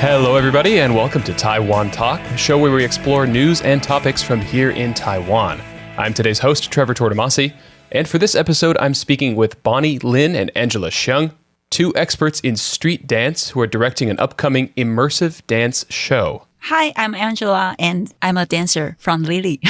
Hello, everybody, and welcome to Taiwan Talk, a show where we explore news and topics from here in Taiwan. I'm today's host, Trevor Tortomasi, and for this episode, I'm speaking with Bonnie, Lin, and Angela Hsiung, two experts in street dance who are directing an upcoming immersive dance show. Hi, I'm Angela, and I'm a dancer from Lili.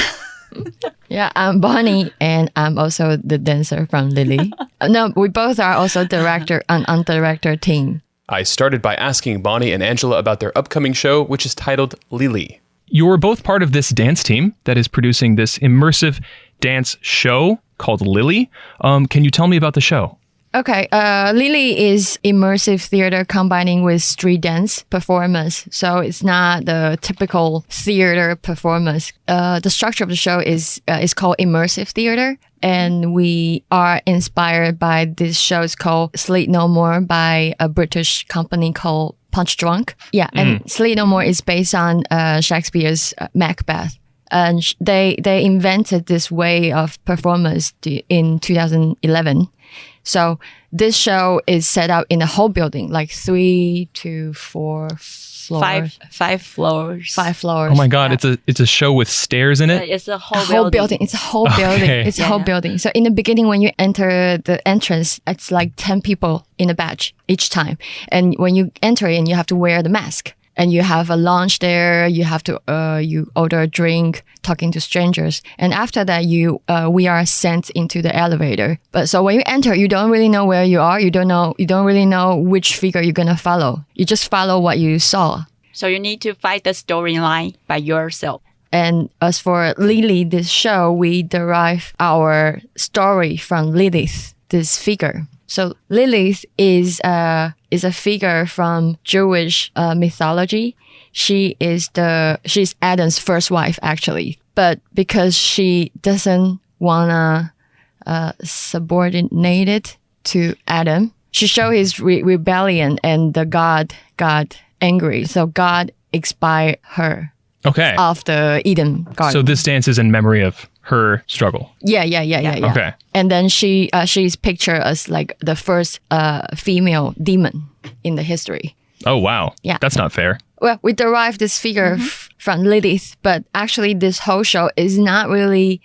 Yeah, I'm Bonnie, and I'm also the dancer from Lili. No, we both are also director on director team. I started by asking Bonnie and Angela about their upcoming show, which is titled Lili. You're both part of this dance team that is producing this immersive dance show called Lili. Can you tell me about the show? Okay, Lili is immersive theater combining with street dance performance. So it's not the typical theater performance. The structure of the show is called immersive theater. And we are inspired by this show. It's called Sleep No More by a British company called Punch Drunk. Yeah, and Sleep No More is based on Shakespeare's Macbeth. And they invented this way of performance in 2011. So this show is set up in a whole building, like 3 to 4 floors. Five floors. 5 floors. Oh my God, it's a show with stairs in it? It's a A whole building. It's a whole building. Okay. It's a whole building. So in the beginning, when you enter the entrance, it's like 10 people in a batch each time. And when you enter in, you have to wear the mask. And you have a lounge there. You have to you order a drink, talking to strangers, and after that we are sent into the elevator. But so when you enter, you don't really know where you are. You don't really know which figure you're gonna follow. You just follow what you saw. So you need to find the storyline by yourself. And as for Lili, this show, we derive our story from Lilith, this figure. So Lilith is a figure from Jewish mythology. She's Adam's first wife, actually. But because she doesn't wanna subordinate it to Adam, she showed his rebellion, and the God got angry. So God expired her Okay. of the Eden garden. So this dance is in memory of her struggle. Yeah. Okay. And then she's pictured as like the first female demon in the history. Oh, wow. Yeah. That's not fair. Well, we derived this figure from Lilith, but actually this whole show is not really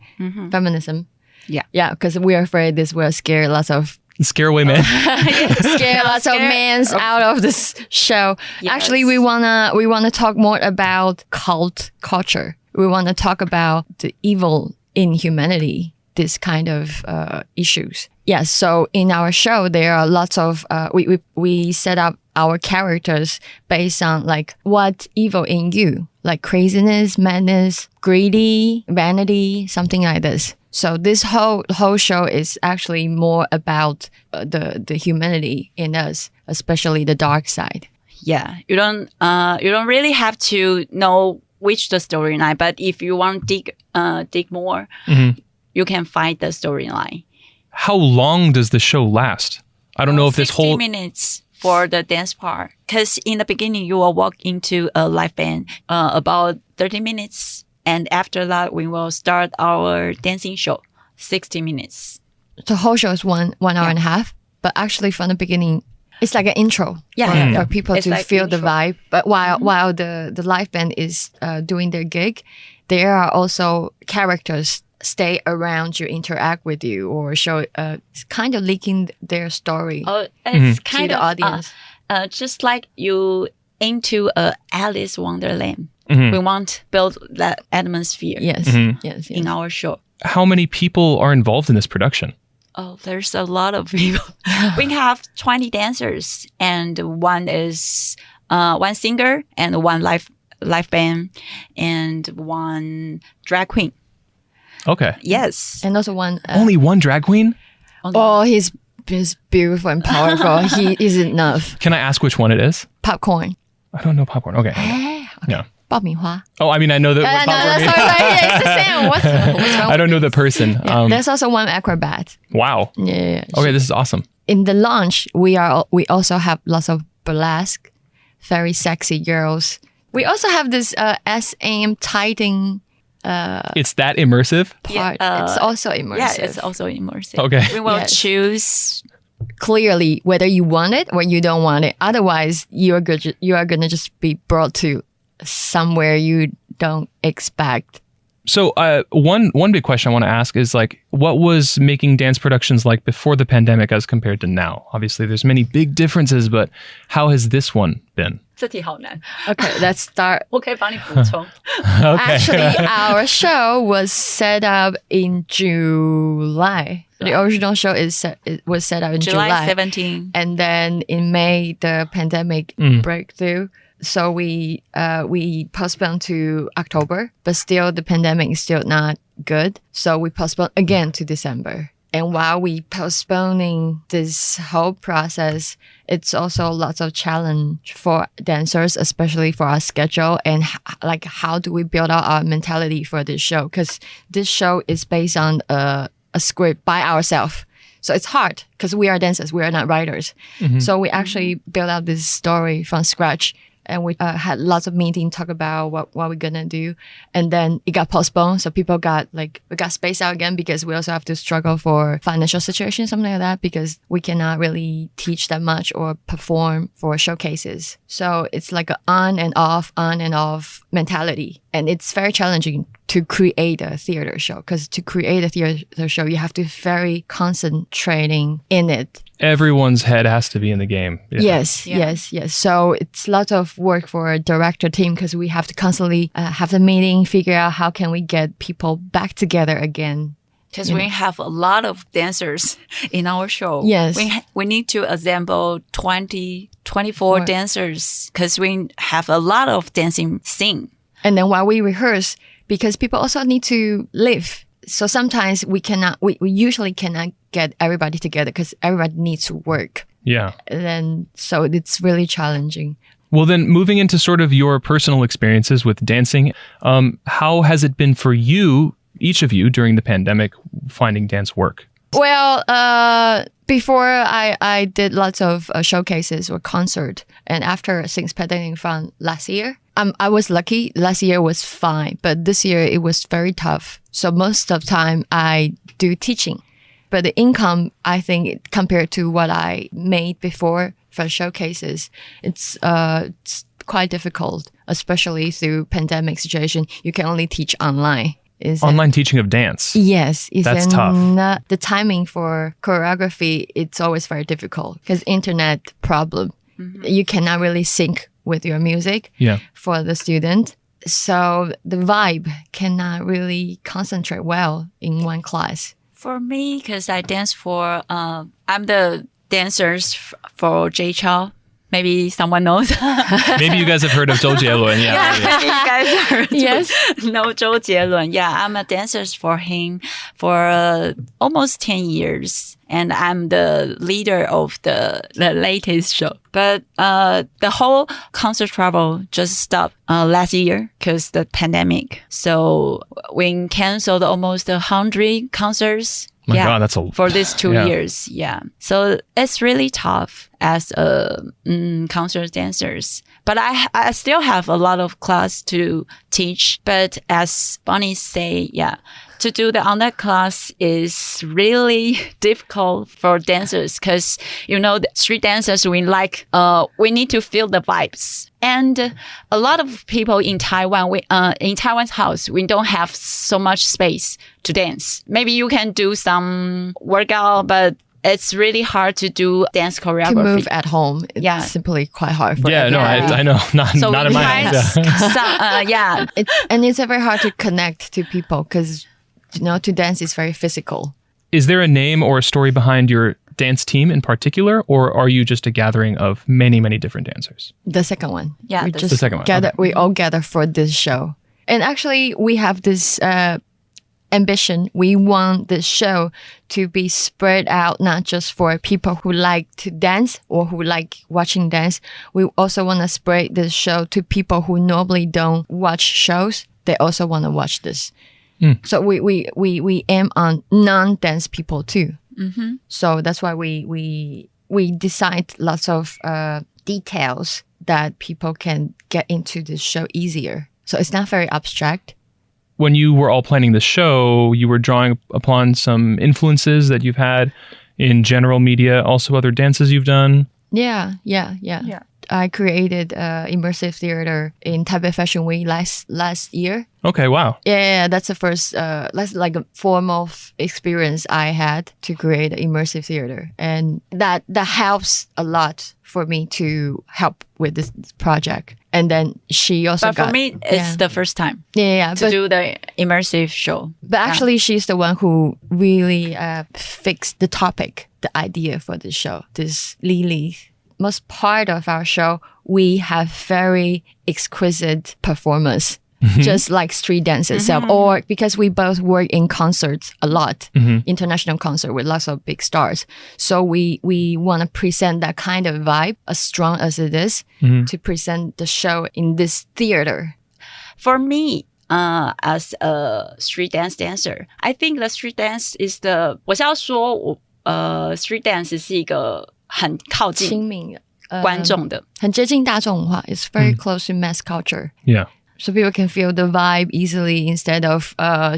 feminism. Yeah. Yeah, because we're afraid this will scare lots of Scare away men. men out of this show. Yes. Actually, we wanna talk more about cult culture. We wanna talk about the evil in humanity, this kind of issues. Yes. So in our show, there are lots of we set up our characters based on like what evil in you, like craziness, madness, greedy, vanity, something like this. So this whole show is actually more about the humanity in us, especially the dark side. Yeah, you don't really have to know which the storyline, but if you want to dig more, you can find the storyline. How long does the show last? I don't know if this 60 whole... minutes for the dance part. Because in the beginning, you will walk into a live band about 30 minutes. And after that, we will start our dancing show, 60 minutes. The whole show is one hour and a half, but actually from the beginning, it's like an intro for people It's to like feel the intro. vibe. But while the live band is doing their gig, there are also characters stay around you, interact with you, or show kind of leaking their story It's to kind the of audience. just like you into a Alice Wonderland. We want to build that atmosphere Yes, yes. in our show. How many people are involved in this production? Oh, there's a lot of people. We have 20 dancers, and one is one singer, and one live band, and one drag queen. Okay. Yes. And also one. Only one drag queen? Oh, he's beautiful and powerful. He is enough. Can I ask which one it is? Popcorn. I don't know popcorn. Okay. Yeah. 爆米花. Oh, I mean, I know that. what No, popcorn means. sorry, it's the same. What's wrong I don't with know the this? person. Yeah, there's also one acrobat. Wow. Yeah. Okay, this is awesome. In the launch, we also have lots of burlesque, very sexy girls. We also have this SM tighting It's that immersive? part. It's also immersive. Yeah, it's also immersive. Okay. We will Yes. choose clearly whether you want it or you don't want it. Otherwise, you are going to just be brought to somewhere you don't expect. So one big question I want to ask is like, what was making dance productions like before the pandemic as compared to now? Obviously, there's many big differences, but how has this one been? 这题好难， Okay, let's start. 我可以帮你补充。 Actually, our show was set up in July. The original show was set up in July 17. and then in May the pandemic breakthrough. So we postponed to October, but still the pandemic is still not good. So we postponed again to December. And while we postponing this whole process, it's also lots of challenge for dancers, especially for our schedule and like how do we build out our mentality for this show? Because this show is based on a script by ourselves. So it's hard because we are dancers, we are not writers. So we actually built out this story from scratch. And we had lots of meetings, talk about what we're gonna do. And then it got postponed. So people we got spaced out again because we also have to struggle for financial situation, something like that, because we cannot really teach that much or perform for showcases. So it's like an on and off mentality. And it's very challenging to create a theater show because to create a theater show, you have to very concentrating in it. Everyone's head has to be in the game. Yeah. Yes. So it's a lot of work for a director team because we have to constantly have the meeting, figure out how can we get people back together again. Because we have a lot of dancers in our show. Yes. We need to assemble 24 dancers because we have a lot of dancing scene. And then while we rehearse, because people also need to live. So sometimes we usually cannot get everybody together because everybody needs to work. Yeah. And then, so it's really challenging. Well, then moving into sort of your personal experiences with dancing, how has it been for you, each of you, during the pandemic, finding dance work? Well, before I did lots of showcases or concert, and after since pandemic from last year, I was lucky. Last year was fine, but this year it was very tough. So most of the time I do teaching, but the income, I think, compared to what I made before for showcases, it's quite difficult, especially through pandemic situation. You can only teach online. Online teaching of dance. Yes. That's tough. The timing for choreography, it's always very difficult because internet problem. You cannot really sync with your music for the student. So the vibe cannot really concentrate well in one class. For me, because I dance for, I'm the dancers for Jay Chou. Maybe someone knows. Maybe you guys have heard of Zhou Jielun. Yeah. Maybe you guys heard. Yes. know Zhou Jielun. Yeah, I'm a dancer for him for almost 10 years. And I'm the leader of the latest show. But the whole concert travel just stopped last year because the pandemic. So we canceled almost 100 concerts. My God, that's for these 2 years. Yeah. So it's really tough as concert dancers. But I still have a lot of class to teach. But as Bonnie say, to do the online class is really difficult for dancers because, the street dancers, we need to feel the vibes. And a lot of people in Taiwan, in Taiwan's house, we don't have so much space to dance. Maybe you can do some workout, but it's really hard to do dance choreography. To move at home, it's simply quite hard for I know. Not in my house. And it's very hard to connect to people because, to dance is very physical. Is there a name or a story behind your dance team in particular, or are you just a gathering of many, many different dancers? The second one. Yeah, the second one. Okay. We all gather for this show. And actually, we have this ambition. We want this show to be spread out, not just for people who like to dance or who like watching dance. We also want to spread this show to people who normally don't watch shows. They also want to watch this. So we aim on non-dance people too. So that's why we decide lots of details that people can get into this show easier. So it's not very abstract. When you were all planning the show, you were drawing upon some influences that you've had in general media, also other dances you've done? Yeah. I created immersive theater in Taipei Fashion Week last year. Okay, wow. Yeah, that's the first, that's like a form of experience I had to create immersive theater. And that helps a lot for me to help with this project. And then she also But for me, it's the first time to do the immersive show. But actually, she's the one who really fixed the topic, the idea for the show. This Lili. Most part of our show, we have very exquisite performers, just like street dance itself. Or because we both work in concerts a lot, international concert with lots of big stars. So we want to present that kind of vibe, as strong as it is, to present the show in this theater. For me, as a street dance dancer, I think the street dance is the 我是要说street dance 是一个很靠近亲民的观众的，很接近大众文化. It's very close to mass culture. Yeah. So people can feel the vibe easily instead of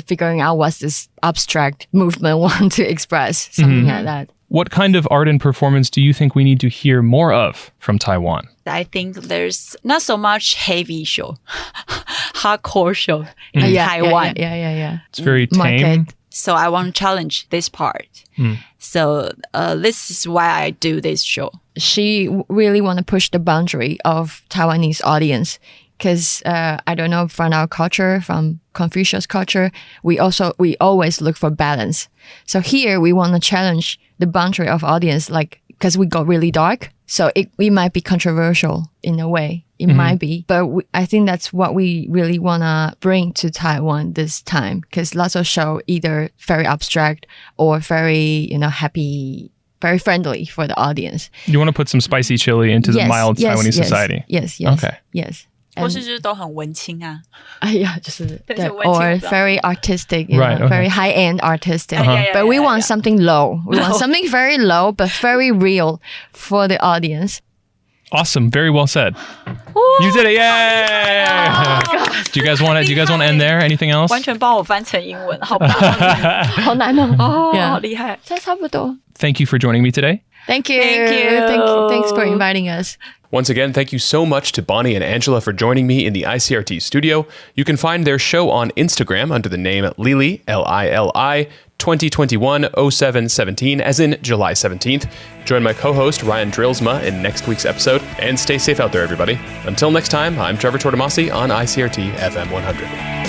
figuring out what's this abstract movement want to express, something like that. What kind of art and performance do you think we need to hear more of from Taiwan? I think there's not so much heavy show, hardcore show in Taiwan. Yeah. It's very tame. Market. So I want to challenge this part. So this is why I do this show. She really want to push the boundary of Taiwanese audience because I don't know, from our culture, from Confucius culture, we always look for balance. So here we want to challenge the boundary of audience, like because we got really dark. So it might be controversial in a way. It might be, but I think that's what we really want to bring to Taiwan this time, because lots of show either very abstract or very, happy, very friendly for the audience. You want to put some spicy chili into the mild Taiwanese society? Yes. Okay. Yes. 或是就是都很文青啊 Yeah, just or very artistic, right, okay. very high-end artistic. Yeah, but we want something low. We want something very low, but very real for the audience. Awesome. Very well said. You did it. Yay! Do you guys want to end there? Anything else? 完全帮我翻成英文，好棒！好难哦。好厉害。差不多。 Thank you for joining me today. Thank you. Thanks for inviting us. Once again, thank you so much to Bonnie and Angela for joining me in the ICRT studio. You can find their show on Instagram under the name Lili, Lili, 2021-07-17, as in July 17th. Join my co-host Ryan Drillsma in next week's episode, and stay safe out there, everybody. Until next time, I'm Trevor Tortomasi on ICRT FM 100.